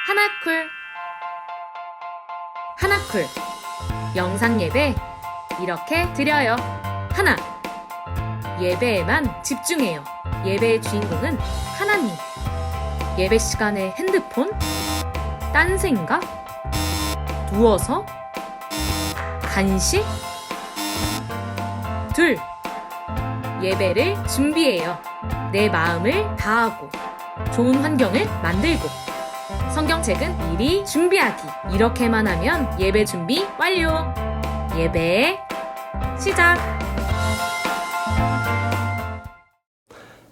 하나쿨 하나쿨 영상 예배 이렇게 드려요. 하나, 예배에만 집중해요. 예배의 주인공은 하나님. 예배 시간에 핸드폰? 딴 생각? 누워서? 간식? 둘, 예배를 준비해요. 내 마음을 다하고 좋은 환경을 만들고 성경책은 미리 준비하기. 이렇게만 하면 예배 준비 완료. 예배 시작.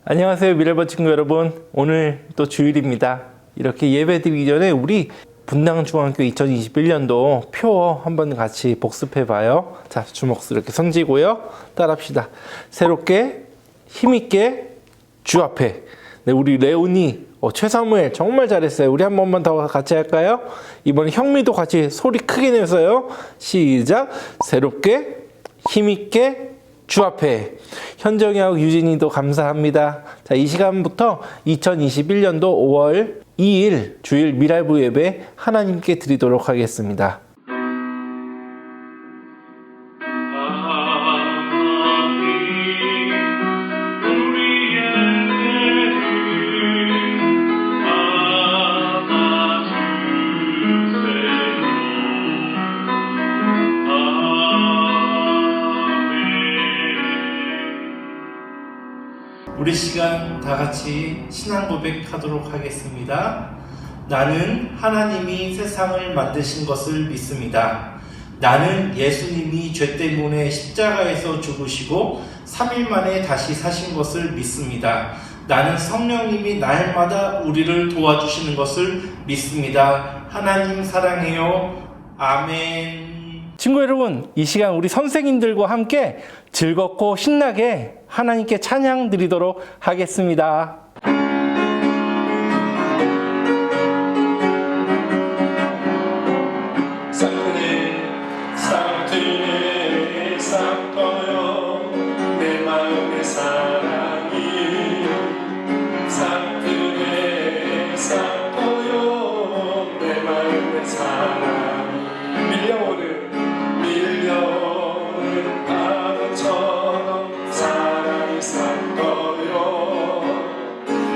안녕하세요, 미래버 친구 여러분. 오늘 또 주일입니다. 이렇게 예배 드리기 전에 우리 분당중학교 2021년도 표 한번 같이 복습해 봐요. 자, 주먹 이렇게 손지고요. 따라합시다. 새롭게 힘있게 주 앞에. 네, 우리 레온이 최사무엘 정말 잘했어요. 우리 한 번만 더 같이 할까요? 이번에 형미도 같이 소리 크게 내서요. 시작. 새롭게 힘있게 주 앞에. 현정이하고 유진이도 감사합니다. 자, 이 시간부터 2021년도 5월 2일 주일 미랄부 예배 하나님께 드리도록 하겠습니다. 우리 시간 다 같이 신앙 고백하도록 하겠습니다. 나는 하나님이 세상을 만드신 것을 믿습니다. 나는 예수님이 죄 때문에 십자가에서 죽으시고 3일 만에 다시 사신 것을 믿습니다. 나는 성령님이 날마다 우리를 도와주시는 것을 믿습니다. 하나님 사랑해요. 아멘. 친구 여러분, 이 시간 우리 선생님들과 함께 즐겁고 신나게 하나님께 찬양 드리도록 하겠습니다. 내 마음의 사랑이 싹트네 싹터요. 내 마음의 사랑이 밀려오는 바람처럼 사랑이 싹터요.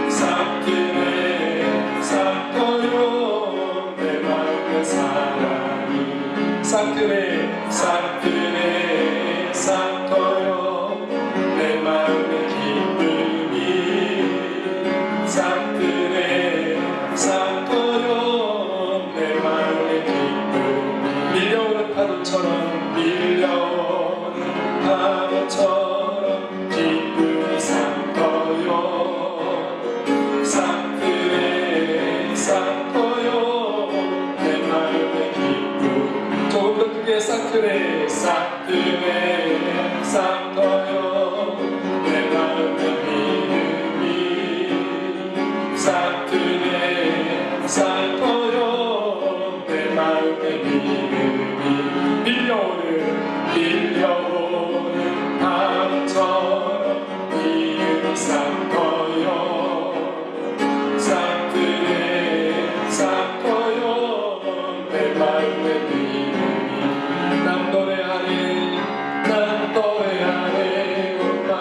싹트네 싹터요. 내 마음의 사랑이 싹트네 싹트네 싹터요. 내 마음의 기쁨이 싹트네 싹터요. 내 마음의 기쁨이 밀려오는 파도처럼 기쁨이 싹터요. 싹트네 싹터요. 내 마음의 기쁨 조금 더 크게 싹트네 싹트네 싹터요. 내 마음의 믿음이 싹트네 싹터요. 내 마음의 믿음이 밀려오는 바람처럼 믿음이 싹터요. 싹트네 싹터요. 내 마음의 믿음이 난 노래하네 오만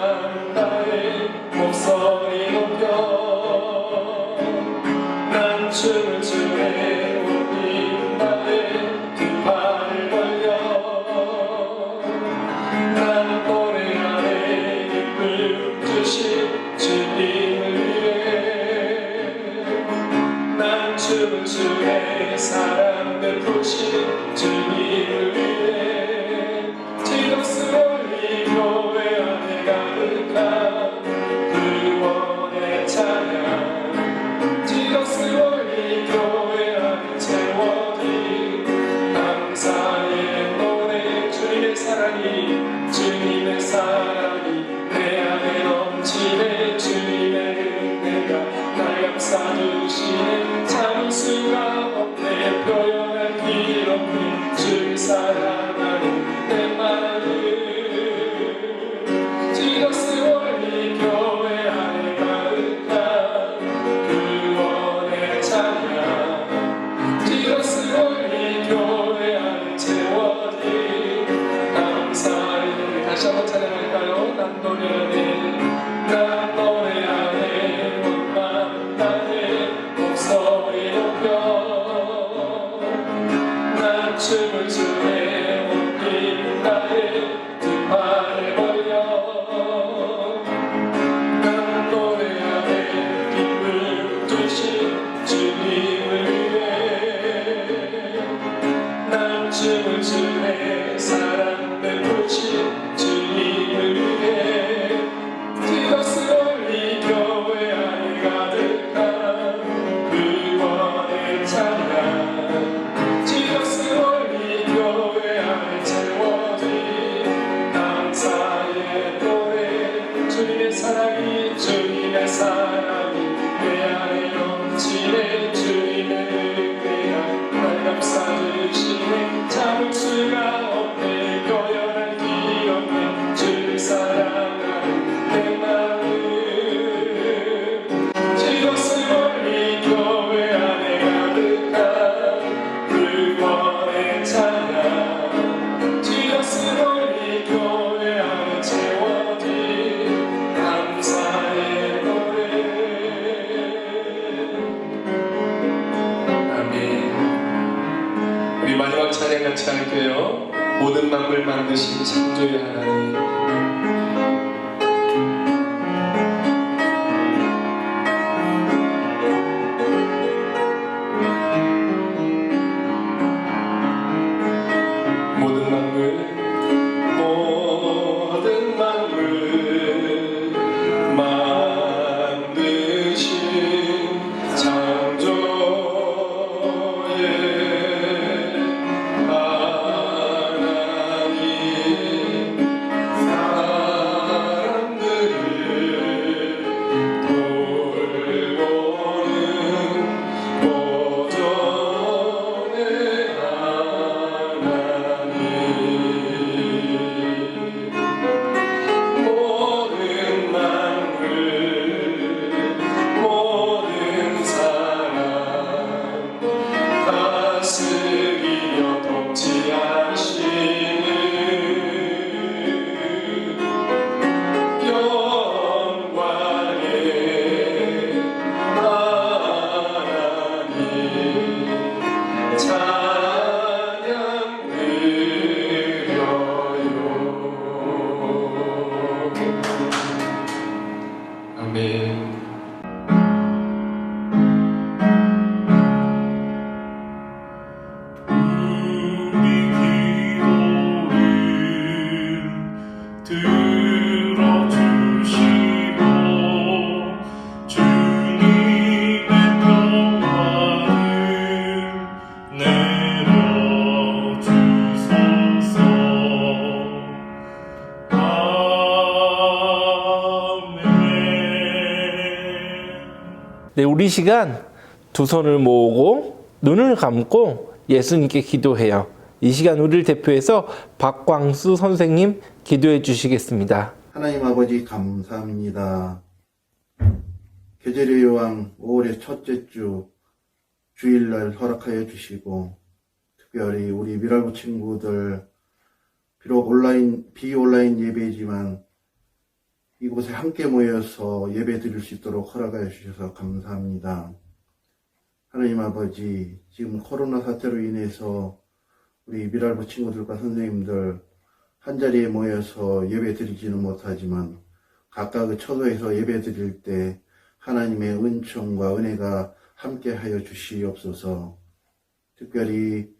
다해 목소리 높여. 난 춤을 추네 온 나의 두 팔을 벌려. 난 노래하네 기쁨 주신 주님을 위해. 난 춤을 추네 사랑 베푸신 주님을 위해. 지독스러운 이 교회 안에 가득한 구원의 찬양. 지독스러운 이 교회 안에 채워진 감사의 노래. 주님의 사랑이 내 안에 넘치네. 주님의 은혜가 날 감싸주시네. 참을 수가 없네. 표현할 길 없네. 찬양 같이 할게요. 모든 만물 만드신 창조의 하나님, 모든 만물 만드신 창조의 하나님, 사람들을 돌보는 보존의 하나님, 모든 만물 모든 사람 다스리며 통치하시는 영광의 하나님, 찬양 드려요. 아멘. 우리 기도를 들어주시고 주님의 평화를 내려주소서. 아멘. 네, 우리 시간 두 손을 모으고 눈을 감고 예수님께 기도해요. 이 시간 우리를 대표해서 박광수 선생님 기도해 주시겠습니다. 하나님 아버지 감사합니다. 계절의 여왕 5월의 첫째 주 주일날 허락하여 주시고, 특별히 우리 미랄부 친구들, 비록 비온라인 예배이지만 이곳에 함께 모여서 예배 드릴 수 있도록 허락하여 주셔서 감사합니다. 하나님 아버지, 지금 코로나 사태로 인해서 우리 미랄부 친구들과 선생님들 한자리에 모여서 예배 드리지는 못하지만 각각의 처소에서 예배 드릴 때 하나님의 은총과 은혜가 함께 하여 주시옵소서. 특별히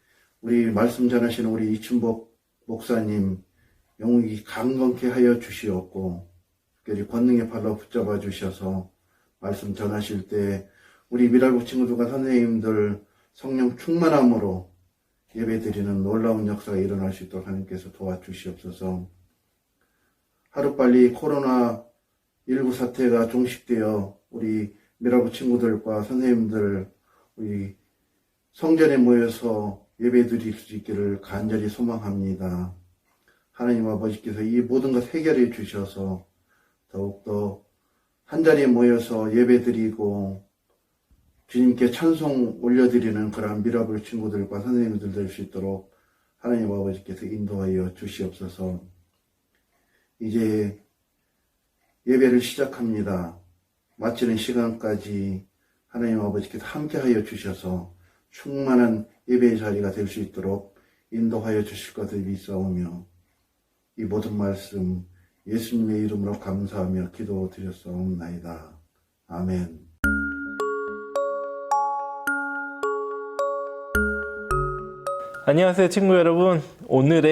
우리 말씀 전하시는 우리 이춘복 목사님 영육이 강건케 하여 주시옵고, 특별히 권능의 팔로 붙잡아 주셔서 말씀 전하실 때 우리 미랄부 친구들과 선생님들 성령 충만함으로 예배드리는 놀라운 역사가 일어날 수 있도록 하나님께서 도와주시옵소서. 하루빨리 코로나19 사태가 종식되어 우리 미랄부 친구들과 선생님들 우리 성전에 모여서 예배드릴 수 있기를 간절히 소망합니다. 하나님 아버지께서 이 모든 것 해결해 주셔서 더욱더 한자리에 모여서 예배드리고 주님께 찬송 올려드리는 그러한 미라블 친구들과 선생님들 될 수 있도록 하나님 아버지께서 인도하여 주시옵소서. 이제 예배를 시작합니다. 마치는 시간까지 하나님 아버지께서 함께하여 주셔서 충만한 예배의 자리가 될 수 있도록 인도하여 주실 것을 믿사오며 이 모든 말씀 예수님의 이름으로 감사하며 기도드렸사옵나이다. 아멘. 안녕하세요, 친구 여러분. 오늘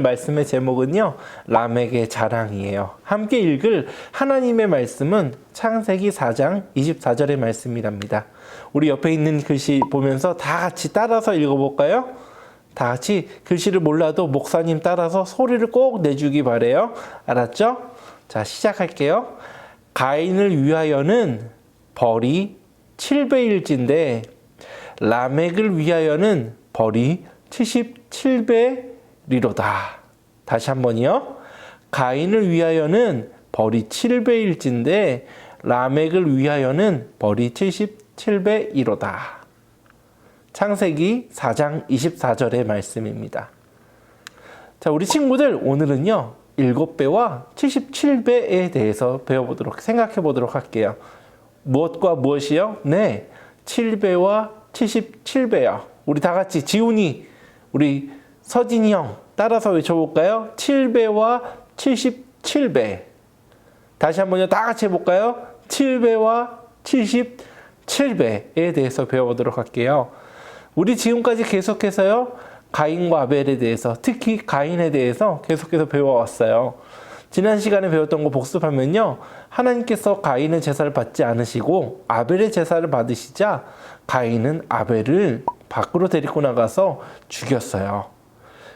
말씀의 제목은요, 라멕의 자랑이에요. 함께 읽을 하나님의 말씀은 창세기 4장 24절의 말씀이랍니다. 우리 옆에 있는 글씨 보면서 다 같이 따라서 읽어볼까요? 다 같이 글씨를 몰라도 목사님 따라서 소리를 꼭 내주기 바래요. 알았죠? 자, 시작할게요. 가인을 위하여는 벌이 7배일진데 라멕을 위하여는 벌이 77배리로다. 다시 한번요. 가인을 위하여는 벌이 7배일진데 라멕을 위하여는 벌이 77배이로다. 창세기 4장 24절의 말씀입니다. 자, 우리 친구들 오늘은요 7배와 77배에 대해서 생각해 보도록 할게요. 무엇과 무엇이요? 네, 7배와 77배요. 우리 다 같이 지훈이 우리 서진이 형 따라서 외쳐볼까요? 7배와 77배. 다시 한번요. 다 같이 해볼까요? 7배와 77배에 대해서 배워보도록 할게요. 우리 지금까지 계속해서요. 가인과 아벨에 대해서, 특히 가인에 대해서 계속해서 배워왔어요. 지난 시간에 배웠던 거 복습하면요. 하나님께서 가인의 제사를 받지 않으시고 아벨의 제사를 받으시자 가인은 아벨을 밖으로 데리고 나가서 죽였어요.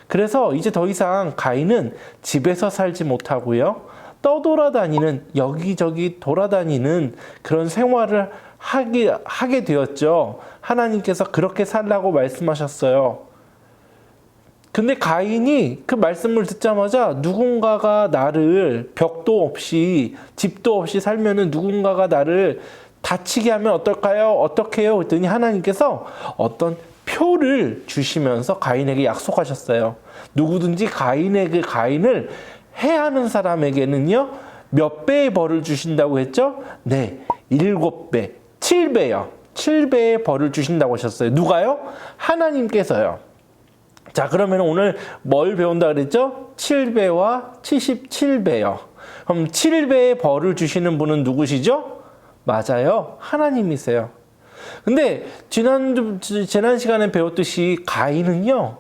그래서 이제 더 이상 가인은 집에서 살지 못하고요. 떠돌아다니는, 여기저기 돌아다니는 그런 생활을 하게 되었죠. 하나님께서 그렇게 살라고 말씀하셨어요. 근데 가인이 그 말씀을 듣자마자 누군가가 나를 벽도 없이 집도 없이 살면은 누군가가 나를 다치게 하면 어떨까요? 어떻게요? 그랬더니 하나님께서 어떤 표를 주시면서 가인에게 약속하셨어요. 누구든지 가인을 해하는 사람에게는요, 몇 배의 벌을 주신다고 했죠? 네, 7배, 7배요. 7배의 벌을 주신다고 하셨어요. 누가요? 하나님께서요. 자, 그러면 오늘 뭘 배운다 그랬죠? 7배와 77배요. 그럼 7배의 벌을 주시는 분은 누구시죠? 맞아요. 하나님이세요. 근데 지난 시간에 배웠듯이 가인은요,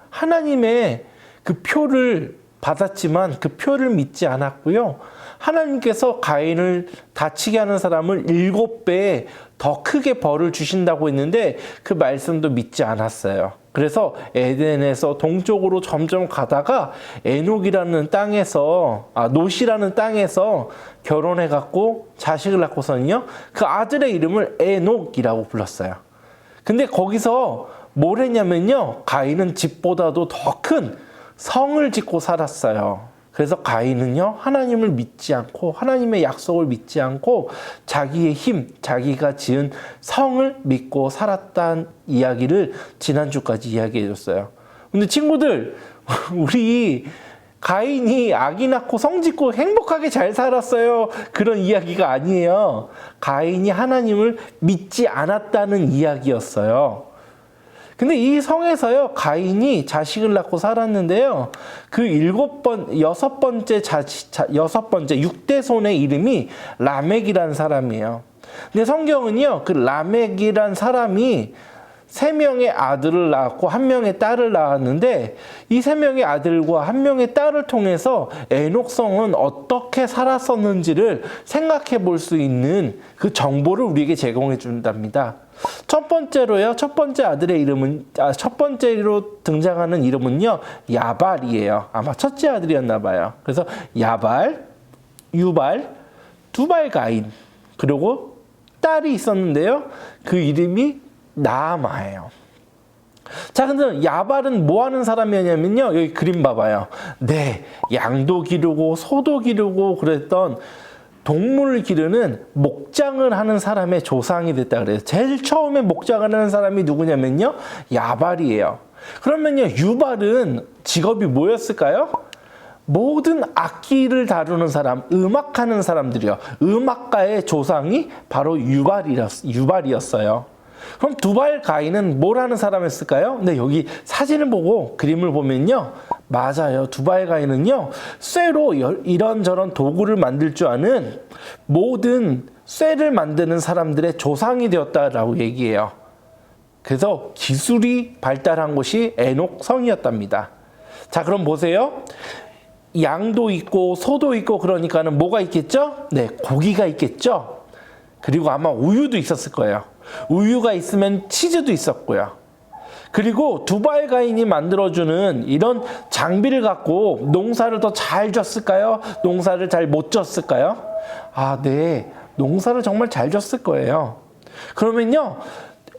하나님의 그 표를 받았지만 그 표를 믿지 않았고요. 하나님께서 가인을 다치게 하는 사람을 7배 더 크게 벌을 주신다고 했는데 그 말씀도 믿지 않았어요. 그래서 에덴에서 동쪽으로 점점 가다가 에녹이라는 땅에서, 놋이라는 땅에서 결혼해갖고 자식을 낳고서는요, 그 아들의 이름을 에녹이라고 불렀어요. 근데 거기서 뭘 했냐면요, 가인은 집보다도 더 큰 성을 짓고 살았어요. 그래서 가인은요, 하나님을 믿지 않고 하나님의 약속을 믿지 않고 자기의 힘, 자기가 지은 성을 믿고 살았다는 이야기를 지난주까지 이야기해 줬어요. 근데 친구들, 우리 가인이 아기 낳고 성 짓고 행복하게 잘 살았어요. 그런 이야기가 아니에요. 가인이 하나님을 믿지 않았다는 이야기였어요. 근데 이 성에서요, 가인이 자식을 낳고 살았는데요, 그 여섯 번째 6대손의 이름이 라멕이라는 사람이에요. 근데 성경은요, 그 라멕이란 사람이 3명의 아들을 낳았고 1명의 딸을 낳았는데, 이 3명의 아들과 1명의 딸을 통해서 에녹성은 어떻게 살았었는지를 생각해 볼 수 있는 그 정보를 우리에게 제공해 준답니다. 첫 번째로요, 첫 번째로 등장하는 이름은요, 야발이에요. 아마 첫째 아들이었나 봐요. 그래서 야발, 유발, 두발 가인, 그리고 딸이 있었는데요, 그 이름이 나아마예요. 자, 근데 야발은 뭐 하는 사람이었냐면요, 여기 그림 봐봐요. 네, 양도 기르고 소도 기르고 그랬던, 동물을 기르는 목장을 하는 사람의 조상이 됐다 그래요. 제일 처음에 목장을 하는 사람이 누구냐면요, 야발이에요. 그러면요, 유발은 직업이 뭐였을까요? 모든 악기를 다루는 사람, 음악하는 사람들이요. 음악가의 조상이 바로 유발이었어요. 그럼 두발 가인은 뭘 하는 사람이었을까요? 근데 여기 사진을 보고 그림을 보면요, 맞아요. 두발 가인은요, 쇠로 이런저런 도구를 만들 줄 아는 모든 쇠를 만드는 사람들의 조상이 되었다라고 얘기해요. 그래서 기술이 발달한 곳이 에녹성이었답니다. 자, 그럼 보세요. 양도 있고 소도 있고 그러니까는 뭐가 있겠죠? 네, 고기가 있겠죠? 그리고 아마 우유도 있었을 거예요. 우유가 있으면 치즈도 있었고요. 그리고 두발 가인이 만들어주는 이런 장비를 갖고 농사를 더 잘 졌을까요? 농사를 잘 못 졌을까요? 네, 농사를 정말 잘 졌을 거예요. 그러면요,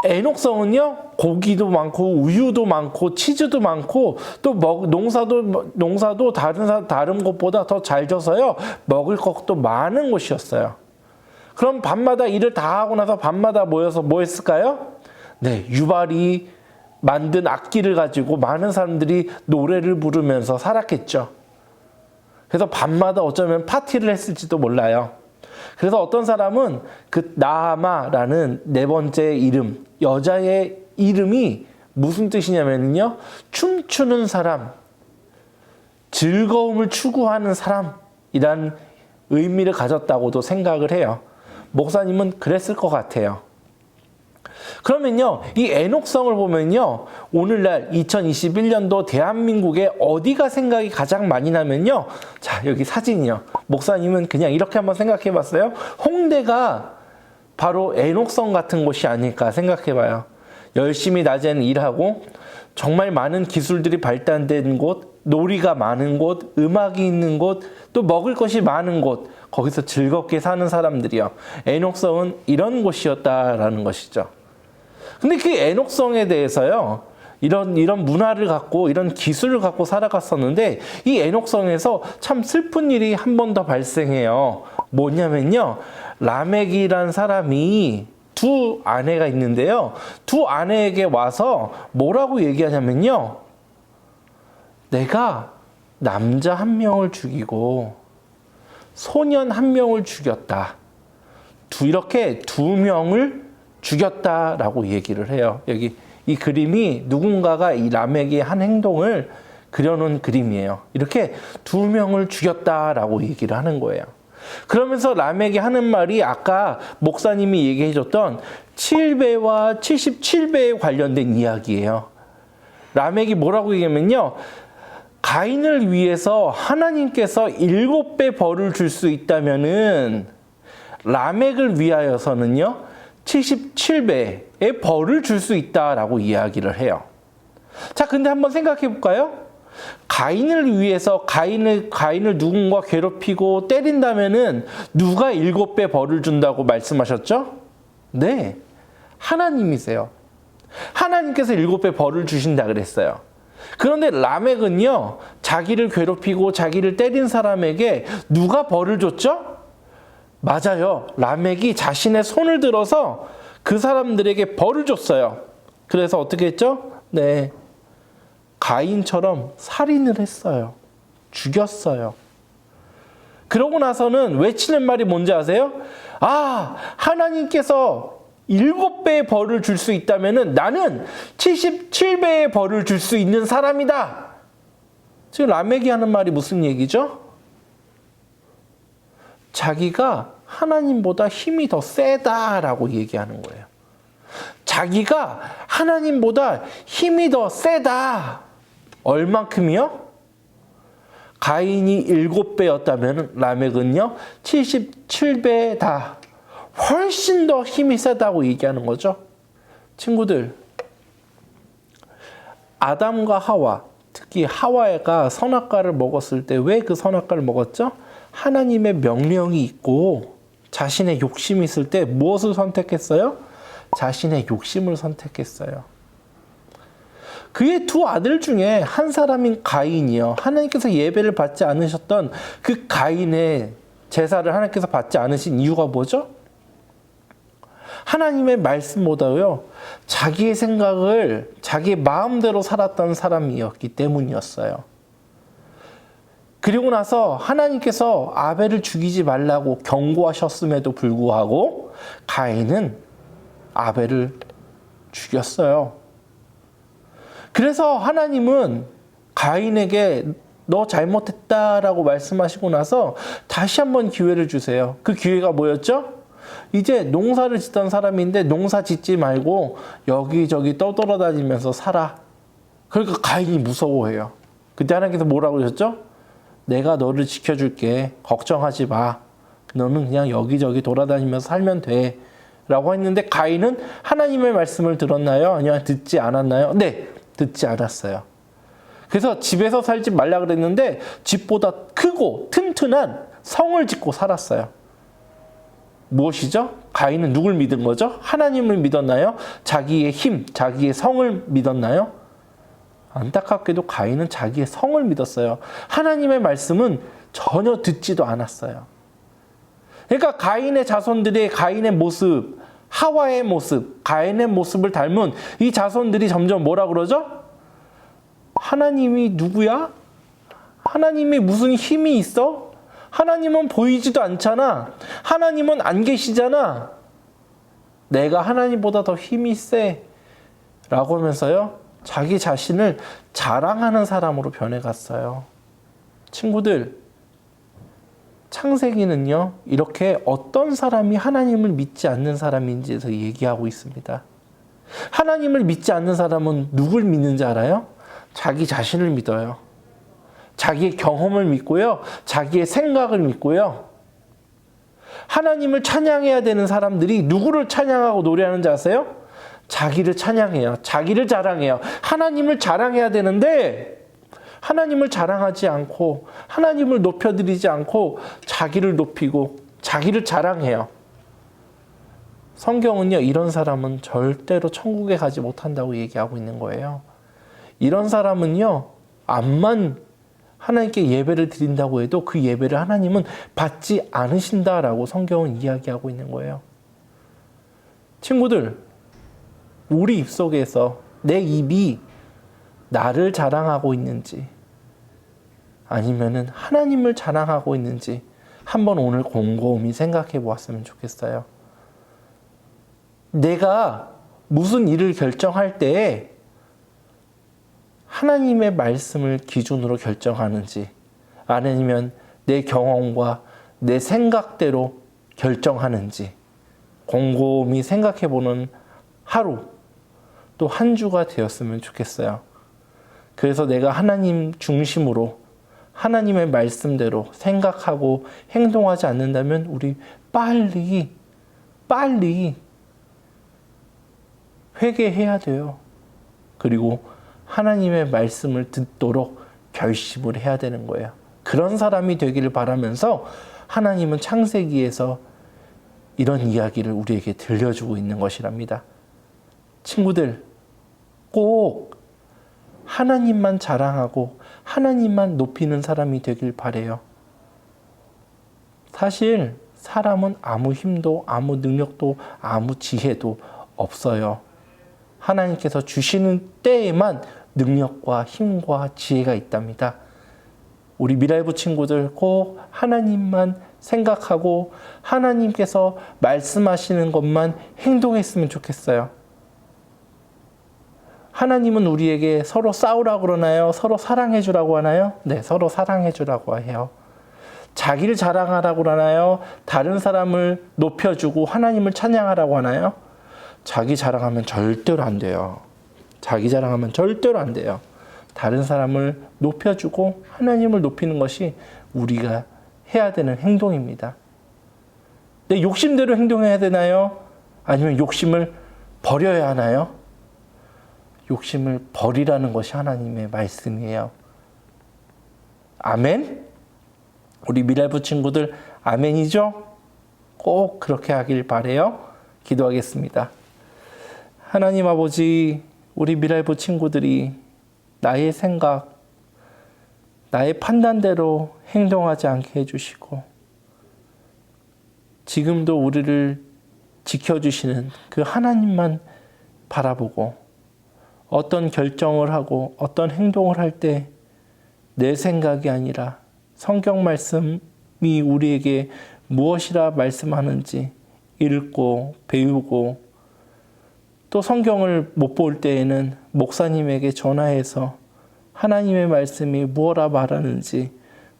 에녹성은요, 고기도 많고 우유도 많고 치즈도 많고 또 농사도 다른 곳보다 더 잘 져서요, 먹을 것도 많은 곳이었어요. 그럼 밤마다 일을 다 하고 나서 밤마다 모여서 뭐 했을까요? 네, 유발이 만든 악기를 가지고 많은 사람들이 노래를 부르면서 살았겠죠. 그래서 밤마다 어쩌면 파티를 했을지도 몰라요. 그래서 어떤 사람은 그 나아마라는 4번째 이름, 여자의 이름이 무슨 뜻이냐면요, 춤추는 사람, 즐거움을 추구하는 사람이란 의미를 가졌다고도 생각을 해요. 목사님은 그랬을 것 같아요. 그러면요, 이 에녹성을 보면요, 오늘날 2021년도 대한민국에 어디가 생각이 가장 많이 나면요, 자, 여기 사진이요. 목사님은 그냥 이렇게 한번 생각해 봤어요. 홍대가 바로 에녹성 같은 곳이 아닐까 생각해 봐요. 열심히 낮에는 일하고, 정말 많은 기술들이 발달된 곳, 놀이가 많은 곳, 음악이 있는 곳, 또 먹을 것이 많은 곳, 거기서 즐겁게 사는 사람들이요. 에녹성은 이런 곳이었다라는 것이죠. 근데 그 에녹성에 대해서요, 이런 문화를 갖고, 이런 기술을 갖고 살아갔었는데, 이 에녹성에서 참 슬픈 일이 한 번 더 발생해요. 뭐냐면요, 라멕이란 사람이 두 아내가 있는데요, 두 아내에게 와서 뭐라고 얘기하냐면요, 내가 남자 한 명을 죽이고 소년 한 명을 죽였다. 이렇게 두 명을 죽였다라고 얘기를 해요. 여기 이 그림이 누군가가 이 라멕의 한 행동을 그려놓은 그림이에요. 이렇게 두 명을 죽였다라고 얘기를 하는 거예요. 그러면서 라멕이 하는 말이 아까 목사님이 얘기해 줬던 7배와 77배에 관련된 이야기예요. 라멕이 뭐라고 얘기하면요, 가인을 위해서 하나님께서 7배 벌을 줄 수 있다면은 라멕을 위하여서는요 77배의 벌을 줄 수 있다라고 이야기를 해요. 자, 근데 한번 생각해 볼까요? 가인을 위해서 가인을 누군가 괴롭히고 때린다면은 누가 7배 벌을 준다고 말씀하셨죠? 네, 하나님이세요. 하나님께서 7배 벌을 주신다 그랬어요. 그런데 라멕은요, 자기를 괴롭히고 자기를 때린 사람에게 누가 벌을 줬죠? 맞아요. 라멕이 자신의 손을 들어서 그 사람들에게 벌을 줬어요. 그래서 어떻게 했죠? 네, 가인처럼 살인을 했어요. 죽였어요. 그러고 나서는 외치는 말이 뭔지 아세요? 아, 하나님께서 7배의 벌을 줄 수 있다면 나는 77배의 벌을 줄 수 있는 사람이다. 지금 라멕이 하는 말이 무슨 얘기죠? 자기가 하나님보다 힘이 더 세다라고 얘기하는 거예요. 자기가 하나님보다 힘이 더 세다. 얼만큼이요? 가인이 7배였다면 라멕은요 77배다. 훨씬 더 힘이 세다고 얘기하는 거죠. 친구들, 아담과 하와, 특히 하와가 선악과를 먹었을 때 왜 그 선악과를 먹었죠? 하나님의 명령이 있고 자신의 욕심이 있을 때 무엇을 선택했어요? 자신의 욕심을 선택했어요. 그의 두 아들 중에 한 사람인 가인이요, 하나님께서 예배를 받지 않으셨던 그 가인의 제사를 하나님께서 받지 않으신 이유가 뭐죠? 하나님의 말씀보다요, 자기의 생각을 자기 마음대로 살았던 사람이었기 때문이었어요. 그리고 나서 하나님께서 아벨을 죽이지 말라고 경고하셨음에도 불구하고 가인은 아벨을 죽였어요. 그래서 하나님은 가인에게 너 잘못했다라고 말씀하시고 나서 다시 한번 기회를 주세요. 그 기회가 뭐였죠? 이제 농사를 짓던 사람인데 농사 짓지 말고 여기저기 떠돌아다니면서 살아. 그러니까 가인이 무서워해요. 그때 하나님께서 뭐라고 하셨죠? 내가 너를 지켜줄게. 걱정하지 마. 너는 그냥 여기저기 돌아다니면서 살면 돼. 라고 했는데 가인은 하나님의 말씀을 들었나요? 아니면 듣지 않았나요? 네, 듣지 않았어요. 그래서 집에서 살지 말라 그랬는데 집보다 크고 튼튼한 성을 짓고 살았어요. 무엇이죠? 가인은 누굴 믿은 거죠? 하나님을 믿었나요? 자기의 힘, 자기의 성을 믿었나요? 안타깝게도 가인은 자기의 성을 믿었어요. 하나님의 말씀은 전혀 듣지도 않았어요. 그러니까 가인의 자손들의 가인의 모습, 하와의 모습, 가인의 모습을 닮은 이 자손들이 점점 뭐라 그러죠? 하나님이 누구야? 하나님이 무슨 힘이 있어? 하나님은 보이지도 않잖아. 하나님은 안 계시잖아. 내가 하나님보다 더 힘이 세. 라고 하면서요, 자기 자신을 자랑하는 사람으로 변해갔어요. 친구들, 창세기는요, 이렇게 어떤 사람이 하나님을 믿지 않는 사람인지에서 얘기하고 있습니다. 하나님을 믿지 않는 사람은 누굴 믿는지 알아요? 자기 자신을 믿어요. 자기의 경험을 믿고요. 자기의 생각을 믿고요. 하나님을 찬양해야 되는 사람들이 누구를 찬양하고 노래하는지 아세요? 자기를 찬양해요. 자기를 자랑해요. 하나님을 자랑해야 되는데 하나님을 자랑하지 않고 하나님을 높여드리지 않고 자기를 높이고 자기를 자랑해요. 성경은요, 이런 사람은 절대로 천국에 가지 못한다고 얘기하고 있는 거예요. 이런 사람은요, 암만 하나님께 예배를 드린다고 해도 그 예배를 하나님은 받지 않으신다라고 성경은 이야기하고 있는 거예요. 친구들, 우리 입속에서 내 입이 나를 자랑하고 있는지 아니면은 하나님을 자랑하고 있는지 한번 오늘 곰곰이 생각해 보았으면 좋겠어요. 내가 무슨 일을 결정할 때에 하나님의 말씀을 기준으로 결정하는지 아니면 내 경험과 내 생각대로 결정하는지 곰곰이 생각해 보는 하루 또 한 주가 되었으면 좋겠어요. 그래서 내가 하나님 중심으로 하나님의 말씀대로 생각하고 행동하지 않는다면 우리 빨리 회개해야 돼요. 그리고 하나님의 말씀을 듣도록 결심을 해야 되는 거예요. 그런 사람이 되기를 바라면서 하나님은 창세기에서 이런 이야기를 우리에게 들려주고 있는 것이랍니다. 친구들, 꼭 하나님만 자랑하고 하나님만 높이는 사람이 되길 바라요. 사실 사람은 아무 힘도 아무 능력도 아무 지혜도 없어요. 하나님께서 주시는 때에만 능력과 힘과 지혜가 있답니다. 우리 미라이브 친구들 꼭 하나님만 생각하고 하나님께서 말씀하시는 것만 행동했으면 좋겠어요. 하나님은 우리에게 서로 싸우라고 그러나요? 서로 사랑해 주라고 하나요? 네, 서로 사랑해 주라고 해요. 자기를 자랑하라고 하나요? 다른 사람을 높여주고 하나님을 찬양하라고 하나요? 자기 자랑하면 절대로 안 돼요. 자기 자랑하면 절대로 안 돼요. 다른 사람을 높여주고 하나님을 높이는 것이 우리가 해야 되는 행동입니다. 내 욕심대로 행동해야 되나요? 아니면 욕심을 버려야 하나요? 욕심을 버리라는 것이 하나님의 말씀이에요. 아멘? 우리 미랄부 친구들 아멘이죠? 꼭 그렇게 하길 바라요. 기도하겠습니다. 하나님 아버지, 우리 미랄부 친구들이 나의 생각, 나의 판단대로 행동하지 않게 해주시고 지금도 우리를 지켜주시는 그 하나님만 바라보고 어떤 결정을 하고 어떤 행동을 할 때 내 생각이 아니라 성경 말씀이 우리에게 무엇이라 말씀하는지 읽고 배우고 또 성경을 못 볼 때에는 목사님에게 전화해서 하나님의 말씀이 무엇라 말하는지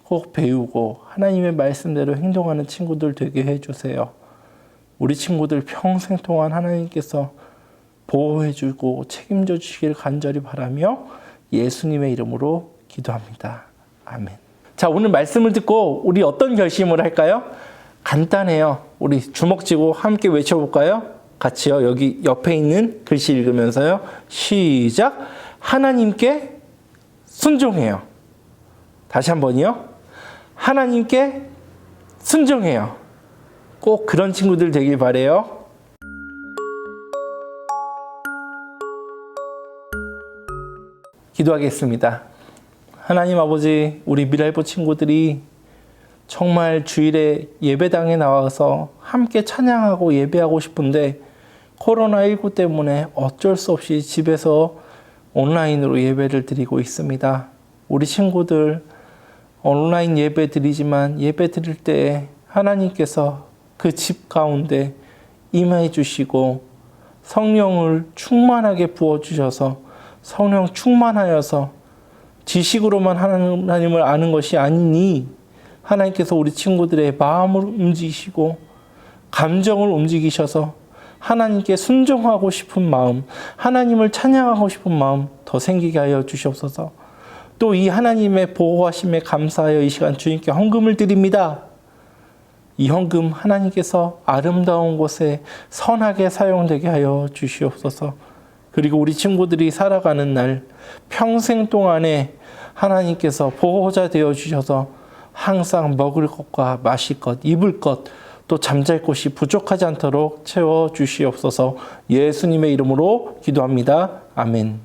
꼭 배우고 하나님의 말씀대로 행동하는 친구들 되게 해주세요. 우리 친구들 평생 동안 하나님께서 보호해주고 책임져 주시길 간절히 바라며 예수님의 이름으로 기도합니다. 아멘. 자, 오늘 말씀을 듣고 우리 어떤 결심을 할까요? 간단해요. 우리 주먹 쥐고 함께 외쳐볼까요? 같이요. 여기 옆에 있는 글씨 읽으면서요. 시작. 하나님께 순종해요. 다시 한 번이요. 하나님께 순종해요. 꼭 그런 친구들 되길 바라요. 기도하겠습니다. 하나님 아버지, 우리 미랄부 친구들이 정말 주일에 예배당에 나와서 함께 찬양하고 예배하고 싶은데 코로나19 때문에 어쩔 수 없이 집에서 온라인으로 예배를 드리고 있습니다. 우리 친구들 온라인 예배 드리지만 예배 드릴 때 하나님께서 그 집 가운데 임해 주시고 성령을 충만하게 부어주셔서 성령 충만하여서 지식으로만 하나님을 아는 것이 아니니 하나님께서 우리 친구들의 마음을 움직이시고 감정을 움직이셔서 하나님께 순종하고 싶은 마음, 하나님을 찬양하고 싶은 마음 더 생기게 하여 주시옵소서. 또 이 하나님의 보호하심에 감사하여 이 시간 주님께 헌금을 드립니다. 이 헌금 하나님께서 아름다운 곳에 선하게 사용되게 하여 주시옵소서. 그리고 우리 친구들이 살아가는 날 평생 동안에 하나님께서 보호자 되어 주셔서 항상 먹을 것과 마실 것, 입을 것, 또 잠잘 곳이 부족하지 않도록 채워 주시옵소서. 예수님의 이름으로 기도합니다. 아멘.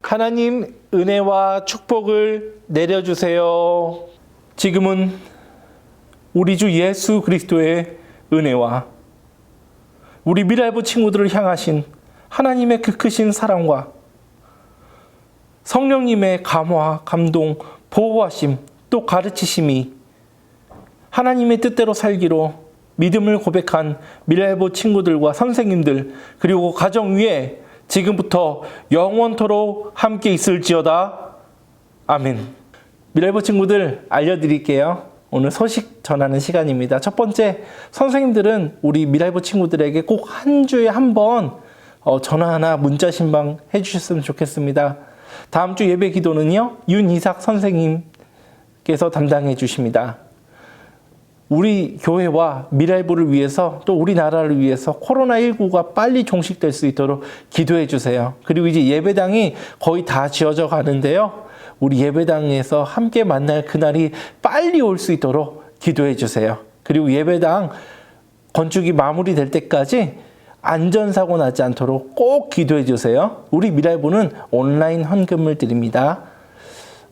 하나님 은혜와 축복을 내려주세요. 지금은 우리 주 예수 그리스도의 은혜와 우리 미랄부 친구들을 향하신 하나님의 그 크신 사랑과 성령님의 감화, 감동, 보호하심, 또 가르치심이 하나님의 뜻대로 살기로 믿음을 고백한 미랄부 친구들과 선생님들 그리고 가정 위에 지금부터 영원토록 함께 있을지어다. 아멘. 미랄부 친구들 알려드릴게요. 오늘 소식 전하는 시간입니다. 첫 번째, 선생님들은 우리 미랄부 친구들에게 꼭 한 주에 한 번 전화나 문자 신방 해주셨으면 좋겠습니다. 다음 주 예배 기도는요, 윤이삭 선생님께서 담당해 주십니다. 우리 교회와 미랄부를 위해서 또 우리나라를 위해서 코로나19가 빨리 종식될 수 있도록 기도해 주세요. 그리고 이제 예배당이 거의 다 지어져 가는데요. 우리 예배당에서 함께 만날 그날이 빨리 올 수 있도록 기도해 주세요. 그리고 예배당 건축이 마무리될 때까지 안전사고 나지 않도록 꼭 기도해 주세요. 우리 미랄부는 온라인 헌금을 드립니다.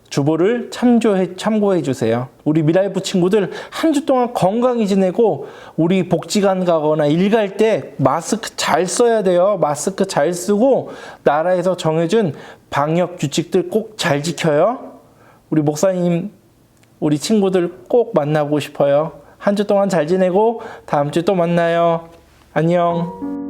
주보를 참고해 주세요. 우리 미랄부 친구들 한 주 동안 건강히 지내고 우리 복지관 가거나 일 갈 때 마스크 잘 써야 돼요. 마스크 잘 쓰고 나라에서 정해준 방역 규칙들 꼭 잘 지켜요. 우리 목사님, 우리 친구들 꼭 만나고 싶어요. 한 주 동안 잘 지내고 다음 주 또 만나요. 안녕.